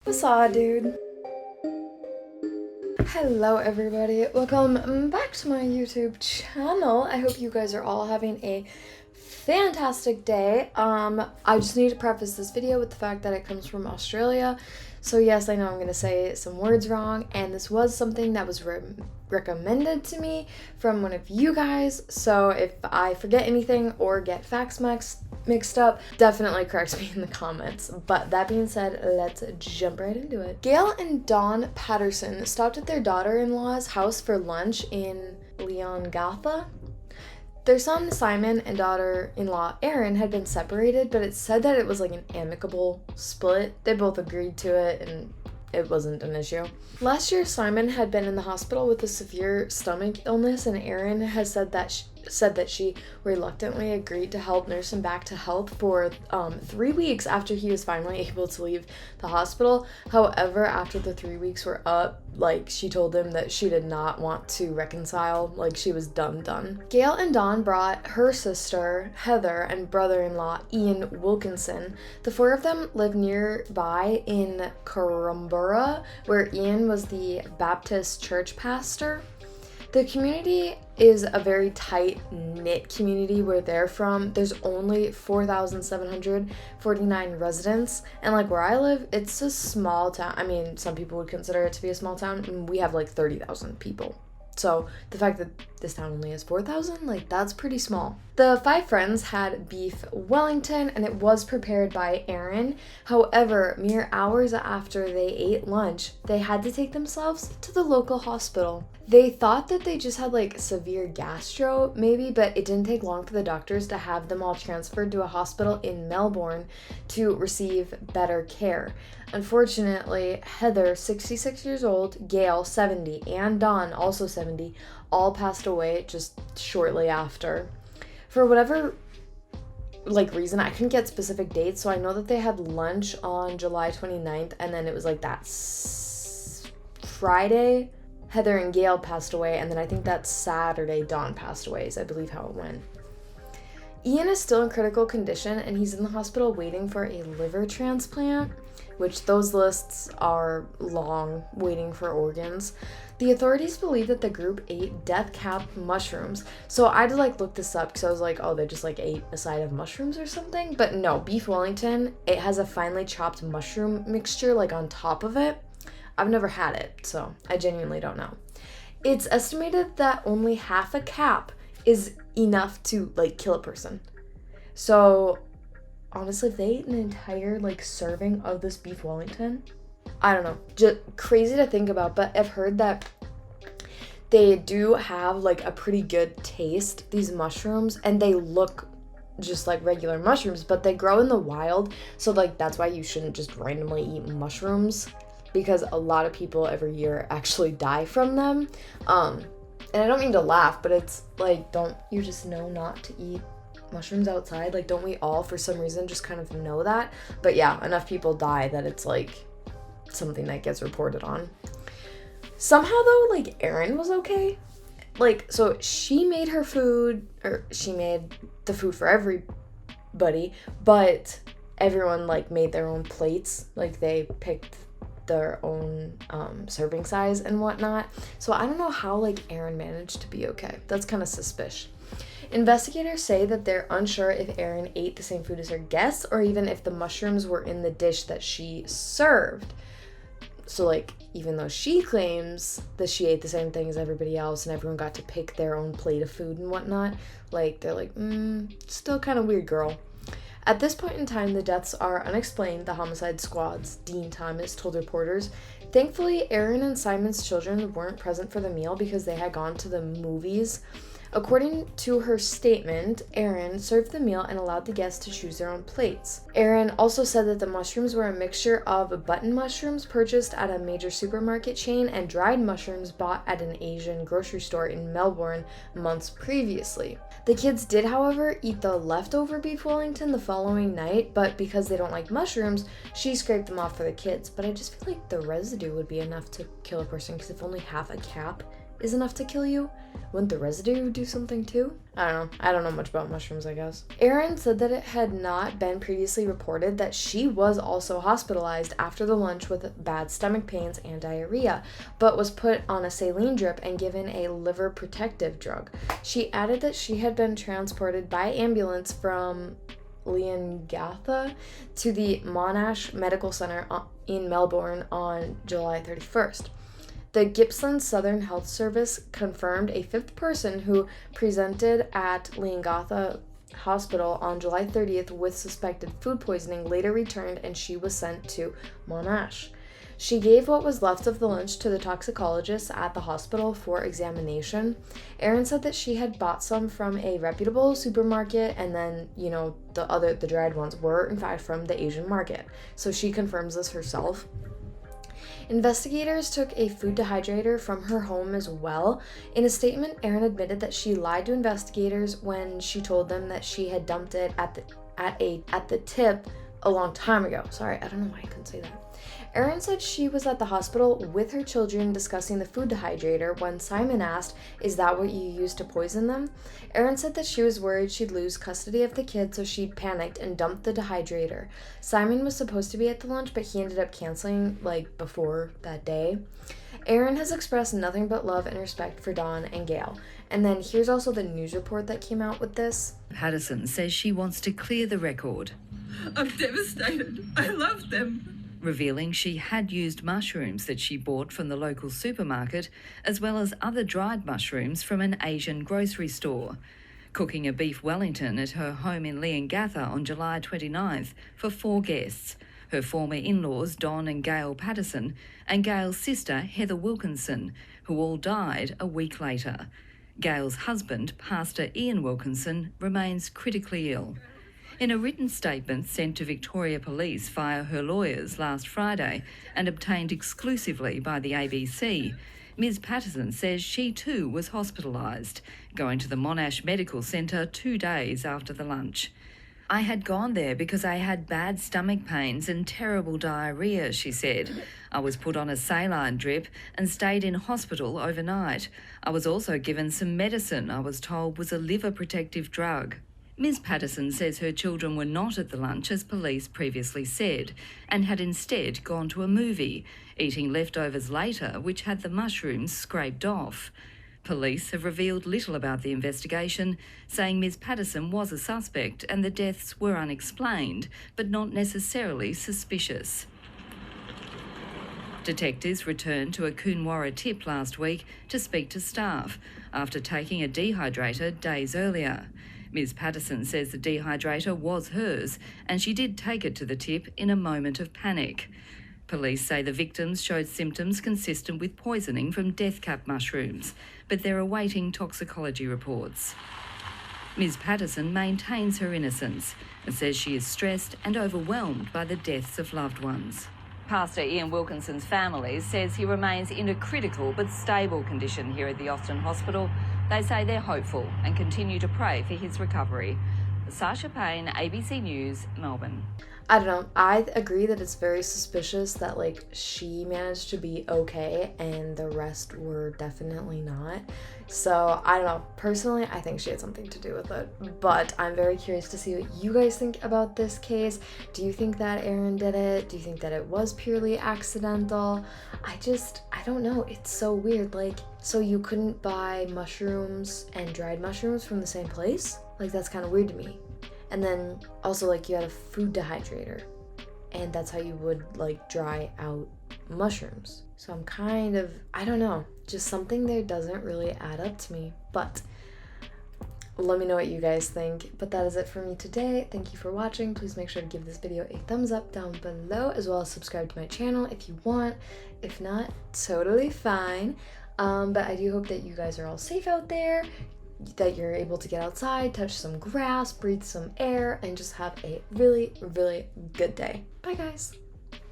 What's up, dude? Hello everybody, welcome back to my YouTube channel. I hope you guys are all having a fantastic day. I just need to preface this video with the fact that it comes from Australia. So yes, I know I'm gonna say some words wrong, and this was something that was recommended to me from one of you guys. So if I forget anything or get facts mixed up, definitely correct me in the comments. But that being said, let's jump right into it. Gail and Dawn Patterson stopped at their daughter-in-law's house for lunch in Leongatha. Their son Simon and daughter-in-law Erin had been separated, but it said that it was like an amicable split. They both agreed to it and it wasn't an issue. Last year, Simon had been in the hospital with a severe stomach illness, and Erin has said that she reluctantly agreed to help nurse him back to health for 3 weeks after he was finally able to leave the hospital. However, after the 3 weeks were up, she told him that she did not want to reconcile, she was done. Gail and Dawn brought her sister, Heather, and brother-in-law, Ian Wilkinson. The four of them lived nearby in Corumbura, where Ian was the Baptist church pastor. The community is a very tight-knit community where they're from. There's only 4,749 residents, and where I live, it's a small town. I mean, some people would consider it to be a small town, and we have 30,000 people. So the fact that this town only has 4,000, that's pretty small. The five friends had beef Wellington, and it was prepared by Erin. However, mere hours after they ate lunch, they had to take themselves to the local hospital. They thought that they just had severe gastro, maybe, but it didn't take long for the doctors to have them all transferred to a hospital in Melbourne to receive better care. Unfortunately, Heather, 66 years old, Gail, 70, and Dawn, also 70, all passed away just shortly after. For whatever reason, I couldn't get specific dates, so I know that they had lunch on July 29th, and then it was that Friday, Heather and Gail passed away, and then I think that Saturday, Dawn passed away, is I believe how it went. Ian is still in critical condition, and he's in the hospital waiting for a liver transplant, which those lists are long, waiting for organs. The authorities believe that the group ate death cap mushrooms. So I had to look this up because I was oh, they just ate a side of mushrooms or something. But no, beef Wellington, it has a finely chopped mushroom mixture on top of it. I've never had it, so I genuinely don't know. It's estimated that only half a cap is enough to kill a person. So honestly, if they ate an entire serving of this beef Wellington, I don't know, just crazy to think about. But I've heard that they do have a pretty good taste, these mushrooms, and they look just like regular mushrooms, but they grow in the wild. So that's why you shouldn't just randomly eat mushrooms, because a lot of people every year actually die from them. And I don't mean to laugh, but it's don't you just know not to eat mushrooms outside? Don't we all for some reason just kind of know that? But yeah, enough people die that it's something that gets reported on. Somehow though, Erin was okay. So she made her food, or she made the food for everybody, but everyone made their own plates. They picked their own serving size and whatnot. So I don't know how Erin managed to be okay. That's kind of suspicious. Investigators say that they're unsure if Erin ate the same food as her guests, or even if the mushrooms were in the dish that she served. So even though she claims that she ate the same thing as everybody else and everyone got to pick their own plate of food and whatnot, they're still kind of weird, girl. At this point in time, the deaths are unexplained, the homicide squad's Dean Thomas told reporters. Thankfully, Erin and Simon's children weren't present for the meal because they had gone to the movies. According to her statement, Erin served the meal and allowed the guests to choose their own plates. Erin also said that the mushrooms were a mixture of button mushrooms purchased at a major supermarket chain and dried mushrooms bought at an Asian grocery store in Melbourne months previously. The kids did, however, eat the leftover beef Wellington the following night, but because they don't like mushrooms, she scraped them off for the kids. But I just feel the residue would be enough to kill a person, because if only half a cap is enough to kill you? Wouldn't the residue do something too? I don't know. I don't know much about mushrooms, I guess. Erin said that it had not been previously reported that she was also hospitalized after the lunch with bad stomach pains and diarrhea, but was put on a saline drip and given a liver protective drug. She added that she had been transported by ambulance from Leongatha to the Monash Medical Center in Melbourne on July 31st. The Gippsland Southern Health Service confirmed a fifth person who presented at Leongatha Hospital on July 30th with suspected food poisoning later returned, and she was sent to Monash. She gave what was left of the lunch to the toxicologist at the hospital for examination. Erin said that she had bought some from a reputable supermarket, and then, the dried ones were in fact from the Asian market. So she confirms this herself. Investigators took a food dehydrator from her home as well. In a statement, Erin admitted that she lied to investigators when she told them that she had dumped it at the tip a long time ago. Sorry, I don't know why I couldn't say that. Erin said she was at the hospital with her children discussing the food dehydrator when Simon asked, "Is that what you used to poison them?" Erin said that she was worried she'd lose custody of the kids, so she'd panicked and dumped the dehydrator. Simon was supposed to be at the lunch, but he ended up canceling before that day. Erin has expressed nothing but love and respect for Dawn and Gail. And then here's also the news report that came out with this. Patterson says she wants to clear the record. I'm devastated. I love them. Revealing she had used mushrooms that she bought from the local supermarket, as well as other dried mushrooms from an Asian grocery store. Cooking a beef Wellington at her home in Leongatha on July 29th for 4 guests, her former in-laws Don and Gail Patterson, and Gail's sister Heather Wilkinson, who all died a week later. Gail's husband, Pastor Ian Wilkinson, remains critically ill. In a written statement sent to Victoria Police via her lawyers last Friday and obtained exclusively by the ABC, Ms Patterson says she too was hospitalised, going to the Monash Medical Centre 2 days after the lunch. "I had gone there because I had bad stomach pains and terrible diarrhoea," she said. "I was put on a saline drip and stayed in hospital overnight. I was also given some medicine I was told was a liver protective drug." Ms Patterson says her children were not at the lunch as police previously said, and had instead gone to a movie, eating leftovers later which had the mushrooms scraped off. Police have revealed little about the investigation, saying Ms Patterson was a suspect and the deaths were unexplained, but not necessarily suspicious. Detectives returned to a Coonawarra tip last week to speak to staff after taking a dehydrator days earlier. Ms Patterson says the dehydrator was hers and she did take it to the tip in a moment of panic. Police say the victims showed symptoms consistent with poisoning from death cap mushrooms, but they're awaiting toxicology reports. Ms Patterson maintains her innocence and says she is stressed and overwhelmed by the deaths of loved ones. Pastor Ian Wilkinson's family says he remains in a critical but stable condition here at the Austin Hospital. They say they're hopeful and continue to pray for his recovery. Sasha Payne, ABC News, Melbourne. I don't know. I agree that it's very suspicious that she managed to be okay and the rest were definitely not. So I don't know. Personally, I think she had something to do with it. But I'm very curious to see what you guys think about this case. Do you think that Erin did it? Do you think that it was purely accidental? I don't know. It's so weird. So you couldn't buy mushrooms and dried mushrooms from the same place? That's kind of weird to me. And then also you had a food dehydrator and that's how you would dry out mushrooms. So I'm I don't know, just something there doesn't really add up to me, but let me know what you guys think. But that is it for me today. Thank you for watching. Please make sure to give this video a thumbs up down below, as well as subscribe to my channel if you want. If not, totally fine. But I do hope that you guys are all safe out there, that you're able to get outside, touch some grass, breathe some air, and just have a really, really good day. Bye, guys.